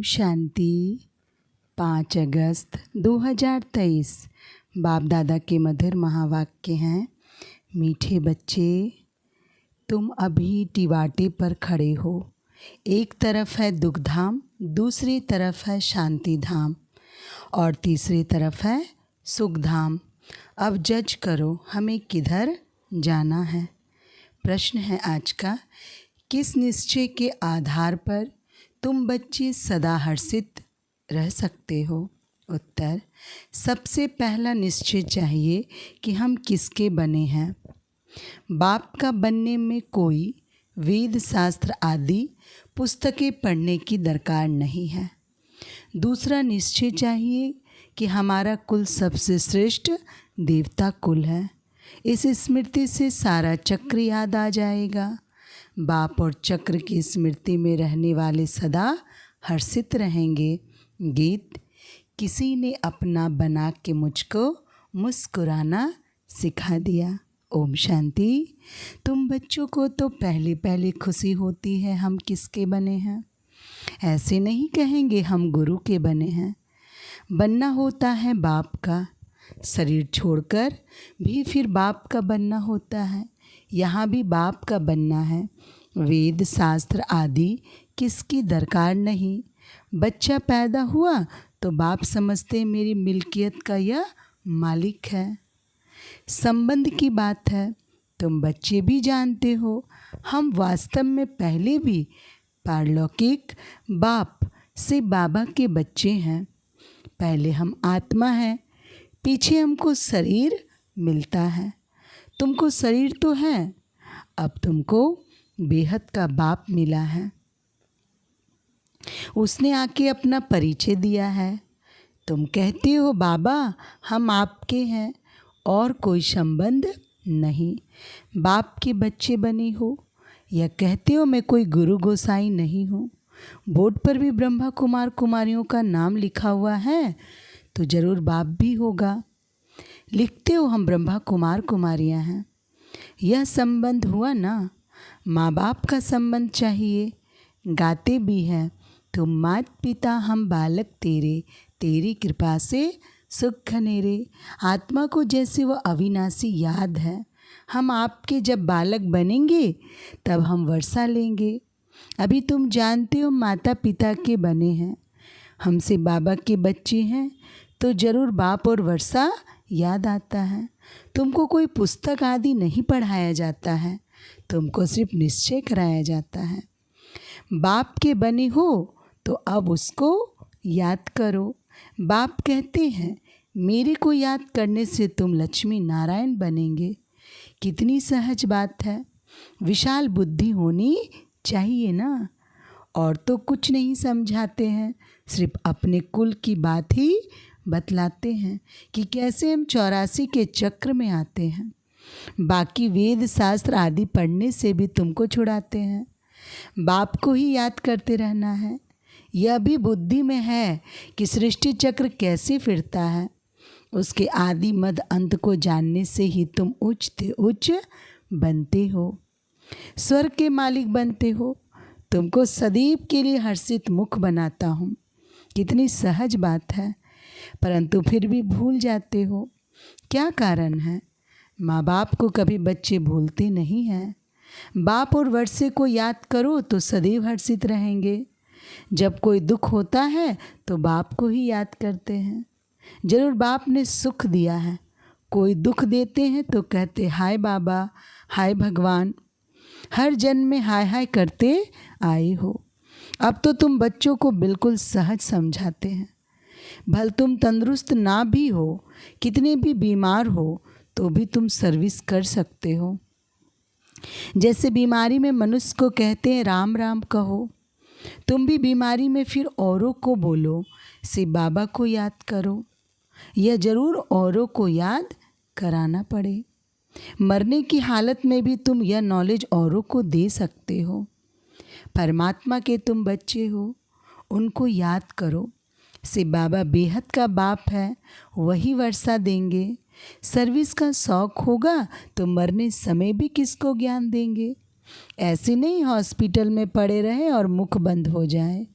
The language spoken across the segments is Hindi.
शांति। 5 अगस्त 2023 बाप दादा के मधुर महावाक्य हैं। मीठे बच्चे, तुम अभी टिवाटे पर खड़े हो। एक तरफ है दुख धाम, दूसरी तरफ है शांति धाम और तीसरी तरफ है सुख धाम। अब जज करो हमें किधर जाना है। प्रश्न है आज का, किस निश्चय के आधार पर तुम बच्चे सदा हर्षित रह सकते हो? उत्तर, सबसे पहला निश्चय चाहिए कि हम किसके बने हैं। बाप का बनने में कोई वेद शास्त्र आदि पुस्तकें पढ़ने की दरकार नहीं है। दूसरा निश्चय चाहिए कि हमारा कुल सबसे श्रेष्ठ देवता कुल है। इस स्मृति से सारा चक्र याद आ जाएगा। बाप और चक्र की स्मृति में रहने वाले सदा हर्षित रहेंगे। गीत, किसी ने अपना बना के मुझको मुस्कुराना सिखा दिया। ओम शांति। तुम बच्चों को तो पहले खुशी होती है हम किसके बने हैं। ऐसे नहीं कहेंगे हम गुरु के बने हैं। बनना होता है बाप का, शरीर छोड़कर भी फिर बाप का बनना होता है। यहाँ भी बाप का बनना है। वेद शास्त्र आदि किसकी दरकार नहीं। बच्चा पैदा हुआ तो बाप समझते मेरी मिल्कियत का यह मालिक है। संबंध की बात है, तुम बच्चे भी जानते हो हम वास्तव में पहले भी पारलौकिक बाप से बाबा के बच्चे हैं। पहले हम आत्मा हैं, पीछे हमको शरीर मिलता है। तुमको शरीर तो है, अब तुमको बेहद का बाप मिला है। उसने आके अपना परिचय दिया है। तुम कहते हो बाबा हम आपके हैं और कोई संबंध नहीं। बाप के बच्चे बने हो या कहते हो मैं कोई गुरु गोसाई नहीं हूँ। बोर्ड पर भी ब्रह्मा कुमार कुमारियों का नाम लिखा हुआ है तो ज़रूर बाप भी होगा। लिखते हो हम ब्रह्मा कुमार कुमारियाँ हैं। यह संबंध हुआ ना। माँ बाप का संबंध चाहिए। गाते भी हैं, तुम मात पिता हम बालक तेरे, तेरी कृपा से सुख घनेरे। आत्मा को जैसे वह अविनाशी याद है। हम आपके जब बालक बनेंगे तब हम वर्षा लेंगे। अभी तुम जानते हो माता पिता के बने हैं। हमसे बाबा के बच्चे हैं तो ज़रूर बाप और वर्षा याद आता है। तुमको कोई पुस्तक आदि नहीं पढ़ाया जाता है, तुमको सिर्फ निश्चय कराया जाता है। बाप के बने हो तो अब उसको याद करो। बाप कहते हैं मेरे को याद करने से तुम लक्ष्मी नारायण बनेंगे। कितनी सहज बात है। विशाल बुद्धि होनी चाहिए ना। और तो कुछ नहीं समझाते हैं, सिर्फ अपने कुल की बात ही बतलाते हैं कि कैसे हम 84 के चक्र में आते हैं। बाकी वेद शास्त्र आदि पढ़ने से भी तुमको छुड़ाते हैं। बाप को ही याद करते रहना है। यह भी बुद्धि में है कि सृष्टि चक्र कैसे फिरता है। उसके आदि मध्य अंत को जानने से ही तुम उच्च से उच्च बनते हो, स्वर्ग के मालिक बनते हो। तुमको सदैव के लिए हर्षित मुख बनाता हूँ। कितनी सहज बात है, परंतु फिर भी भूल जाते हो। क्या कारण है? माँ बाप को कभी बच्चे भूलते नहीं हैं। बाप और वर्षे को याद करो तो सदैव हर्षित रहेंगे। जब कोई दुख होता है तो बाप को ही याद करते हैं। जरूर बाप ने सुख दिया है। कोई दुख देते हैं तो कहते हाय बाबा, हाय भगवान। हर जन्म में हाय हाय करते आए हो। अब तो तुम बच्चों को बिल्कुल सहज समझाते हैं। भल तुम तंदुरुस्त ना भी हो, कितने भी बीमार हो तो भी तुम सर्विस कर सकते हो। जैसे बीमारी में मनुष्य को कहते हैं राम राम कहो, तुम भी बीमारी में फिर औरों को बोलो से बाबा को याद करो। यह जरूर औरों को याद कराना पड़े। मरने की हालत में भी तुम यह नॉलेज औरों को दे सकते हो। परमात्मा के तुम बच्चे हो, उनको याद करो से बाबा बेहद का बाप है, वही वर्षा देंगे। सर्विस का शौक होगा तो मरने समय भी किसको ज्ञान देंगे। ऐसे नहीं हॉस्पिटल में पड़े रहे और मुख बंद हो जाए।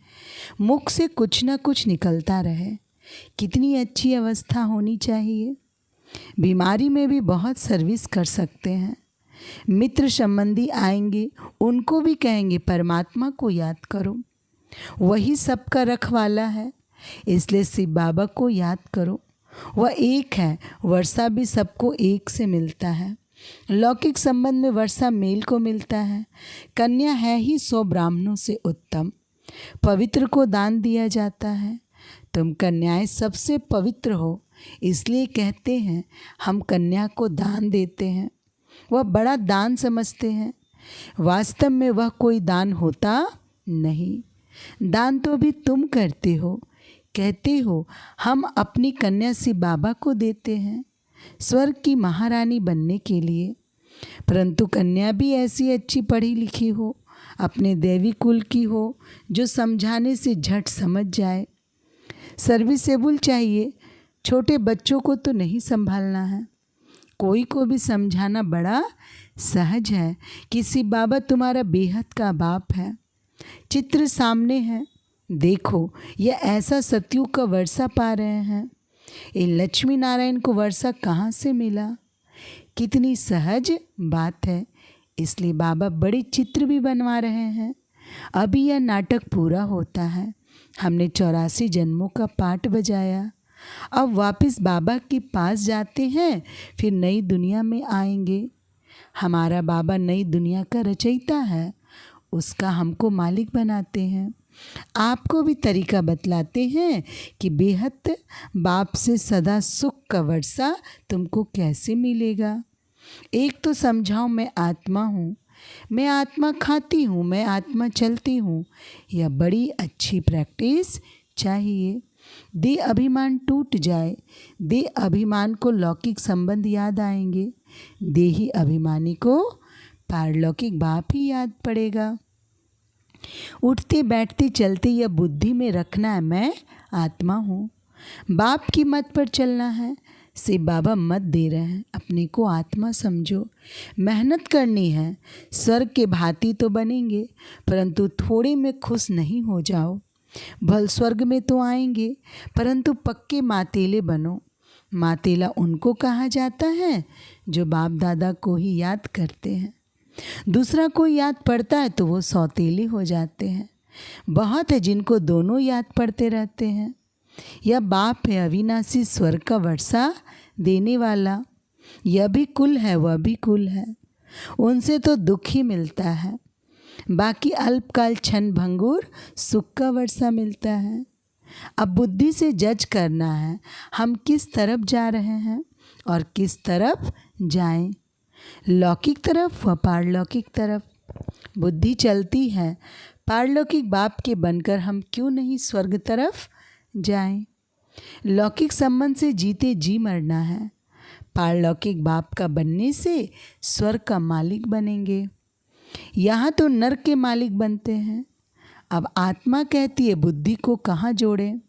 मुख से कुछ ना कुछ निकलता रहे। कितनी अच्छी अवस्था होनी चाहिए। बीमारी में भी बहुत सर्विस कर सकते हैं। मित्र संबंधी आएंगे, उनको भी कहेंगे परमात्मा को याद करो, वही सबका रखवाला है। इसलिए शिव बाबा को याद करो, वह एक है। वर्षा भी सबको एक से मिलता है। लौकिक संबंध में वर्षा मेल को मिलता है। कन्या है ही 100 ब्राह्मणों से उत्तम। पवित्र को दान दिया जाता है। तुम कन्याएं सबसे पवित्र हो, इसलिए कहते हैं हम कन्या को दान देते हैं। वह बड़ा दान समझते हैं। वास्तव में वह कोई दान होता नहीं। दान तो भी तुम करते हो। कहते हो हम अपनी कन्या शिव बाबा को देते हैं स्वर्ग की महारानी बनने के लिए। परंतु कन्या भी ऐसी अच्छी पढ़ी लिखी हो, अपने देवी कुल की हो, जो समझाने से झट समझ जाए। सर्विसेबल चाहिए। छोटे बच्चों को तो नहीं संभालना है। कोई को भी समझाना बड़ा सहज है कि शिव बाबा तुम्हारा बेहद का बाप है। चित्र सामने है, देखो यह ऐसा सतयुग का वर्षा पा रहे हैं। ये लक्ष्मी नारायण को वर्षा कहाँ से मिला? कितनी सहज बात है। इसलिए बाबा बड़े चित्र भी बनवा रहे हैं। अभी यह नाटक पूरा होता है। हमने 84 जन्मों का पाठ बजाया। अब वापस बाबा के पास जाते हैं, फिर नई दुनिया में आएंगे। हमारा बाबा नई दुनिया का रचयिता है, उसका हमको मालिक बनाते हैं। आपको भी तरीका बतलाते हैं कि बेहद बाप से सदा सुख का वर्षा तुमको कैसे मिलेगा। एक तो समझाओ मैं आत्मा हूँ, मैं आत्मा खाती हूँ, मैं आत्मा चलती हूँ। यह बड़ी अच्छी प्रैक्टिस चाहिए। दे अभिमान टूट जाए। दे अभिमान को लौकिक संबंध याद आएंगे। देही अभिमानी को पारलौकिक बाप ही याद पड़ेगा। उठते बैठते चलते यह बुद्धि में रखना है मैं आत्मा हूँ। बाप की मत पर चलना है। शिव बाबा मत दे रहे हैं, अपने को आत्मा समझो। मेहनत करनी है। स्वर्ग के भांति तो बनेंगे, परंतु थोड़े में खुश नहीं हो जाओ। भल स्वर्ग में तो आएंगे, परंतु पक्के मातेले बनो। मातेला उनको कहा जाता है जो बाप दादा को ही याद करते हैं। दूसरा कोई याद पड़ता है तो वो सौतेले हो जाते हैं। बहुत है जिनको दोनों याद पड़ते रहते हैं। यह बाप है अविनाशी स्वर्ग का वर्षा देने वाला। यह भी कुल है, वह भी कुल है। उनसे तो दुख ही मिलता है, बाकी अल्पकाल क्षण भंगुर सुख का वर्षा मिलता है। अब बुद्धि से जज करना है हम किस तरफ जा रहे हैं और किस तरफ जाएं, लौकिक तरफ व पारलौकिक तरफ। बुद्धि चलती है पारलौकिक बाप के बनकर हम क्यों नहीं स्वर्ग तरफ जाएं। लौकिक संबंध से जीते जी मरना है। पारलौकिक बाप का बनने से स्वर्ग का मालिक बनेंगे। यहाँ तो नरक के मालिक बनते हैं। अब आत्मा कहती है बुद्धि को कहाँ जोड़ें,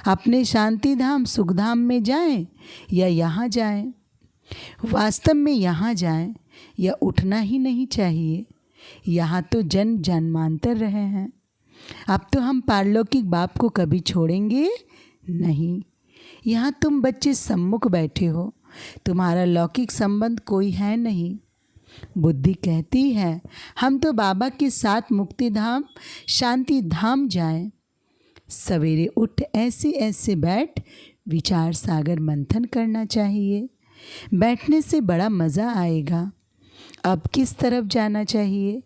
अपने शांति धाम सुख धाम में जाएं या यहाँ जाएं। वास्तव में यहाँ जाएं या उठना ही नहीं चाहिए। यहाँ तो जन्म जन्मांतर रहे हैं। अब तो हम पारलौकिक बाप को कभी छोड़ेंगे नहीं। यहाँ तुम बच्चे सम्मुख बैठे हो, तुम्हारा लौकिक संबंध कोई है नहीं। बुद्धि कहती है हम तो बाबा के साथ मुक्ति धाम शांति धाम जाएं। सवेरे उठ ऐसे ऐसे बैठ विचार सागर मंथन करना चाहिए। बैठने से बड़ा मज़ा आएगा। अब किस तरफ जाना चाहिए?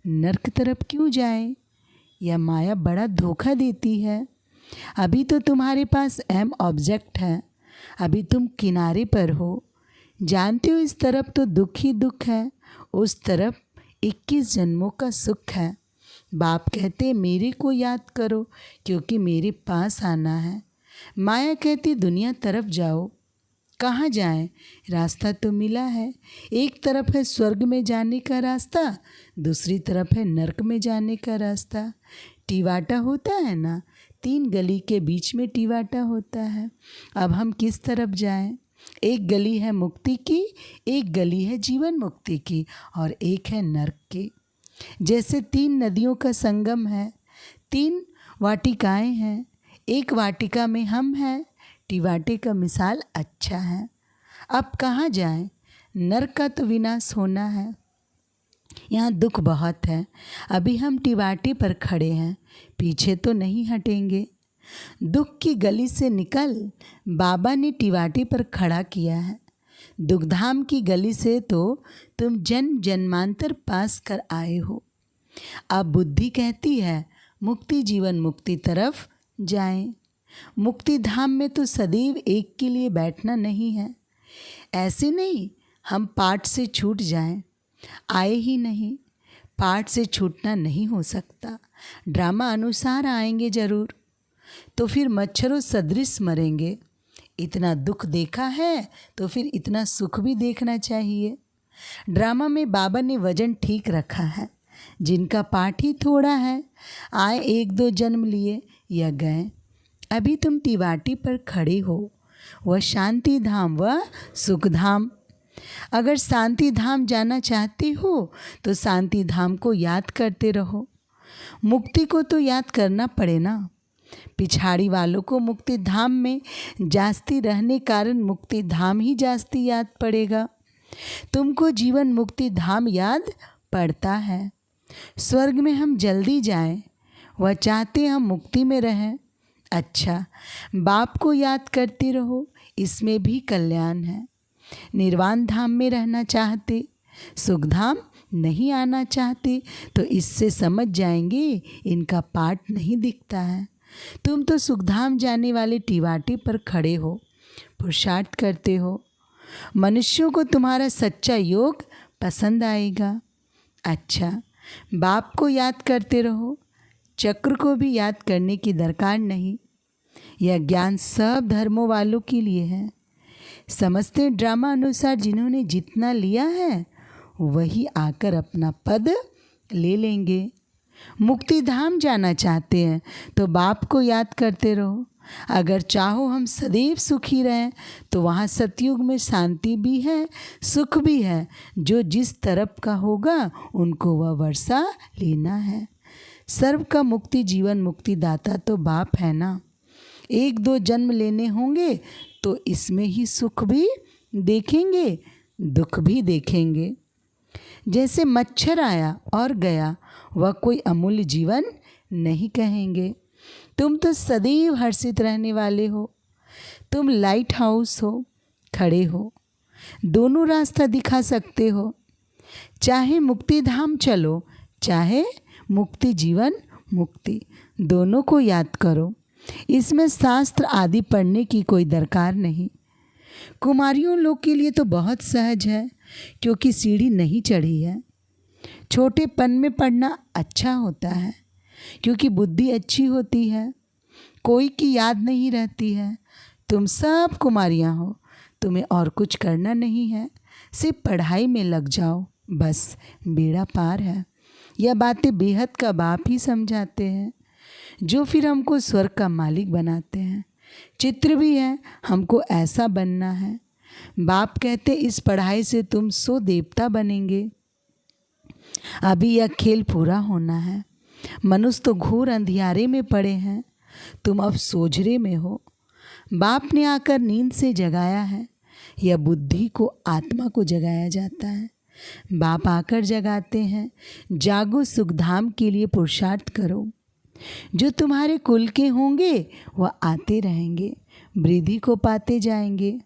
नरक तरफ क्यों जाएं? यह माया बड़ा धोखा देती है। अभी तो तुम्हारे पास एम ऑब्जेक्ट है, अभी तुम किनारे पर हो। जानते हो इस तरफ तो दुख ही दुख है, उस तरफ 21 जन्मों का सुख है। बाप कहते मेरे को याद करो क्योंकि मेरे पास आना है। माया कहती दुनिया तरफ जाओ। कहाँ जाएं? रास्ता तो मिला है। एक तरफ है स्वर्ग में जाने का रास्ता, दूसरी तरफ है नरक में जाने का रास्ता। टिवाटा होता है ना, 3 गली के बीच में टिवाटा होता है। अब हम किस तरफ जाएं? एक गली है मुक्ति की, एक गली है जीवन मुक्ति की और एक है नरक की। जैसे 3 नदियों का संगम है, 3 वाटिकाएं हैं, एक वाटिका में हम हैं। टिवाटे का मिसाल अच्छा है। अब कहाँ जाएं? नरक का तो विनाश होना है। यहाँ दुख बहुत है। अभी हम टिवाटे पर खड़े हैं, पीछे तो नहीं हटेंगे। दुख की गली से निकल बाबा ने टिवाटे पर खड़ा किया है। दुखधाम की गली से तो तुम जन्म जन्मांतर पास कर आए हो। अब बुद्धि कहती है मुक्ति जीवन मुक्ति तरफ जाएं। मुक्ति धाम में तो सदैव एक के लिए बैठना नहीं है। ऐसे नहीं हम पाठ से छूट जाएं, आए ही नहीं। पाठ से छूटना नहीं हो सकता, ड्रामा अनुसार आएंगे जरूर। तो फिर मच्छरों सदृश मरेंगे। इतना दुख देखा है तो फिर इतना सुख भी देखना चाहिए। ड्रामा में बाबा ने वजन ठीक रखा है। जिनका पाठ ही थोड़ा है, आए एक दो जन्म लिए या गए। अभी तुम टिवाटी पर खड़े हो, वह शांति धाम वह सुख धाम। अगर शांति धाम जाना चाहते हो तो शांति धाम को याद करते रहो। मुक्ति को तो याद करना पड़े ना। पिछाड़ी वालों को मुक्ति धाम में जास्ती रहने कारण मुक्ति धाम ही जास्ती याद पड़ेगा। तुमको जीवन मुक्ति धाम याद पड़ता है। स्वर्ग में हम जल्दी जाएं, वह चाहते हम मुक्ति में रहें। अच्छा, बाप को याद करते रहो, इसमें भी कल्याण है। निर्वाण धाम में रहना चाहते, सुख धाम नहीं आना चाहते, तो इससे समझ जाएंगे इनका पाठ नहीं दिखता है। तुम तो सुखधाम जाने वाले टिवाटे पर खड़े हो, पुरुषार्थ करते हो। मनुष्यों को तुम्हारा सच्चा योग पसंद आएगा। अच्छा, बाप को याद करते रहो, चक्र को भी याद करने की दरकार नहीं। यह ज्ञान सब धर्मों वालों के लिए है। समझते ड्रामा अनुसार जिन्होंने जितना लिया है वही आकर अपना पद ले लेंगे। मुक्ति धाम जाना चाहते हैं तो बाप को याद करते रहो। अगर चाहो हम सदैव सुखी रहें तो वहाँ सतयुग में शांति भी है, सुख भी है। जो जिस तरफ का होगा उनको वह वर्षा लेना है। सर्व का मुक्ति जीवन मुक्ति दाता तो बाप है ना। एक दो जन्म लेने होंगे तो इसमें ही सुख भी देखेंगे, दुख भी देखेंगे। जैसे मच्छर आया और गया, वह कोई अमूल्य जीवन नहीं कहेंगे। तुम तो सदैव हर्षित रहने वाले हो। तुम लाइट हाउस हो, खड़े हो, दोनों रास्ता दिखा सकते हो। चाहे मुक्ति धाम चलो, चाहे मुक्ति जीवन मुक्ति, दोनों को याद करो। इसमें शास्त्र आदि पढ़ने की कोई दरकार नहीं। कुमारियों लोग के लिए तो बहुत सहज है, क्योंकि सीढ़ी नहीं चढ़ी है। छोटेपन में पढ़ना अच्छा होता है, क्योंकि बुद्धि अच्छी होती है, कोई की याद नहीं रहती है। तुम सब कुमारियाँ हो, तुम्हें और कुछ करना नहीं है, सिर्फ पढ़ाई में लग जाओ, बस बेड़ा पार है। यह बातें बेहद का बाप ही समझाते हैं, जो फिर हमको स्वर्ग का मालिक बनाते हैं। चित्र भी है, हमको ऐसा बनना है। बाप कहते इस पढ़ाई से तुम सो देवता बनेंगे। अभी यह खेल पूरा होना है। मनुष्य तो घोर अंधियारे में पड़े हैं, तुम अब सोझरे में हो। बाप ने आकर नींद से जगाया है। यह बुद्धि को आत्मा को जगाया जाता है। बाप आकर जगाते हैं, जागो सुखधाम के लिए पुरुषार्थ करो। जो तुम्हारे कुल के होंगे वह आते रहेंगे, वृद्धि को पाते जाएंगे।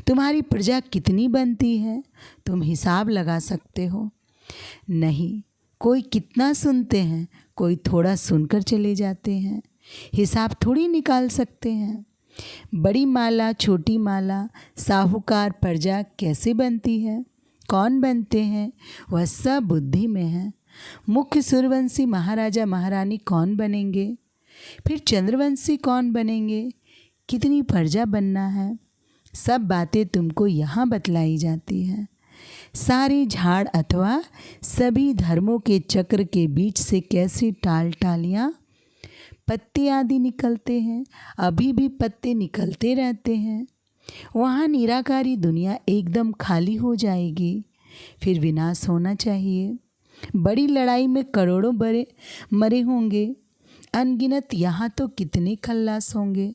तुम्हारी प्रजा कितनी बनती है तुम हिसाब लगा सकते हो? नहीं, कोई कितना सुनते हैं, कोई थोड़ा सुनकर चले जाते हैं, हिसाब थोड़ी निकाल सकते हैं। बड़ी माला छोटी माला, साहूकार प्रजा कैसे बनती है, कौन बनते हैं, वह सब बुद्धि में है। मुख्य सूर्यवंशी महाराजा महारानी कौन बनेंगे, फिर चंद्रवंशी कौन बनेंगे, कितनी प्रजा बनना है, सब बातें तुमको यहाँ बतलाई जाती हैं। सारी झाड़ अथवा सभी धर्मों के चक्र के बीच से कैसी टाल टालियाँ पत्ते आदि निकलते हैं, अभी भी पत्ते निकलते रहते हैं। वहाँ निराकारी दुनिया एकदम खाली हो जाएगी, फिर विनाश होना चाहिए। बड़ी लड़ाई में करोड़ों मरे होंगे, अनगिनत यहाँ तो कितने खल्लास होंगे,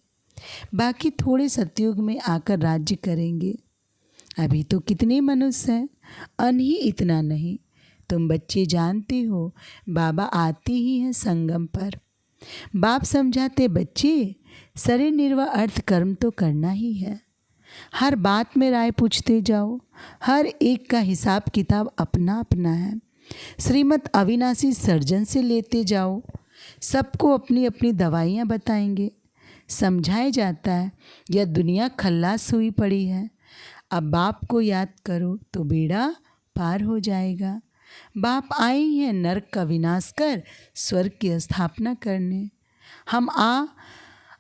बाकी थोड़े सतयुग में आकर राज्य करेंगे। अभी तो कितने मनुष्य हैं, अन ही इतना नहीं। तुम बच्चे जानते हो बाबा आते ही हैं संगम पर। बाप समझाते, बच्चे शरीर निर्वाह अर्थ कर्म तो करना ही है। हर बात में राय पूछते जाओ, हर एक का हिसाब किताब अपना अपना है। श्रीमत अविनाशी सर्जन से लेते जाओ, सबको अपनी अपनी दवाइयाँ बताएंगे। समझाया जाता है यह दुनिया खल्लास हुई पड़ी है, अब बाप को याद करो तो बेड़ा पार हो जाएगा। बाप आए हैं नरक का विनाश कर स्वर्ग की स्थापना करने। हम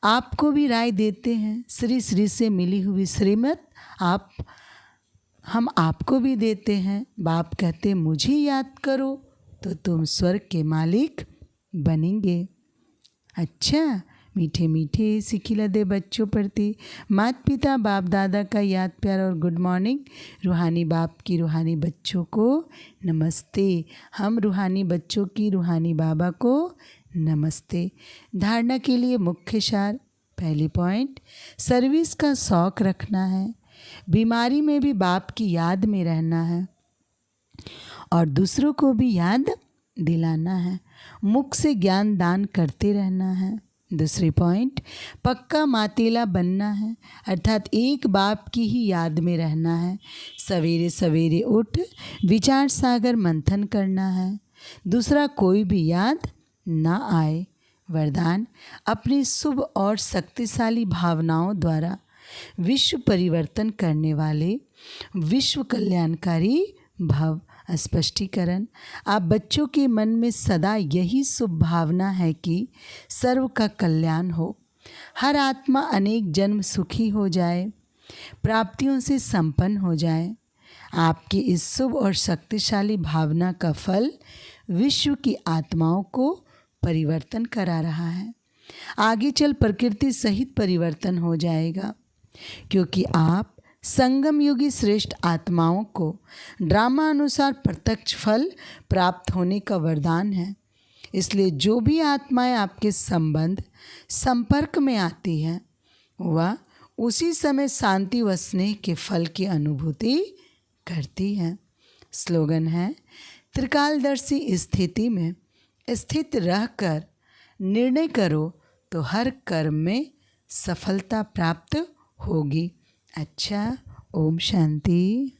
आपको भी राय देते हैं, श्री श्री से मिली हुई श्रीमत हम आपको भी देते हैं। बाप कहते मुझे याद करो तो तुम स्वर्ग के मालिक बनेंगे। अच्छा, मीठे मीठे सिखिला दे बच्चों प्रति माता पिता बाप दादा का याद प्यार और गुड मॉर्निंग। रूहानी बाप की रूहानी बच्चों को नमस्ते। हम रूहानी बच्चों की रूहानी बाबा को नमस्ते। धारणा के लिए मुख्य सार, पहली पॉइंट, सर्विस का शौक़ रखना है, बीमारी में भी बाप की याद में रहना है और दूसरों को भी याद दिलाना है। मुख से ज्ञान दान करते रहना है। दूसरी पॉइंट, पक्का मातेला बनना है, अर्थात एक बाप की ही याद में रहना है। सवेरे सवेरे उठ विचार सागर मंथन करना है, दूसरा कोई भी याद ना आए। वरदान, अपनी शुभ और शक्तिशाली भावनाओं द्वारा विश्व परिवर्तन करने वाले विश्व कल्याणकारी भव। स्पष्टीकरण, आप बच्चों के मन में सदा यही शुभ भावना है कि सर्व का कल्याण हो, हर आत्मा अनेक जन्म सुखी हो जाए, प्राप्तियों से संपन्न हो जाए। आपकी इस शुभ और शक्तिशाली भावना का फल विश्व की आत्माओं को परिवर्तन करा रहा है। आगे चल प्रकृति सहित परिवर्तन हो जाएगा, क्योंकि आप संगम युगी श्रेष्ठ आत्माओं को ड्रामा अनुसार प्रत्यक्ष फल प्राप्त होने का वरदान है। इसलिए जो भी आत्माएं आपके संपर्क में आती हैं, वह उसी समय शांति व स्नेह के फल की अनुभूति करती हैं। स्लोगन है, त्रिकालदर्शी स्थिति में स्थित रहकर निर्णय करो तो हर कर्म में सफलता प्राप्त होगी। अच्छा, ओम शांति।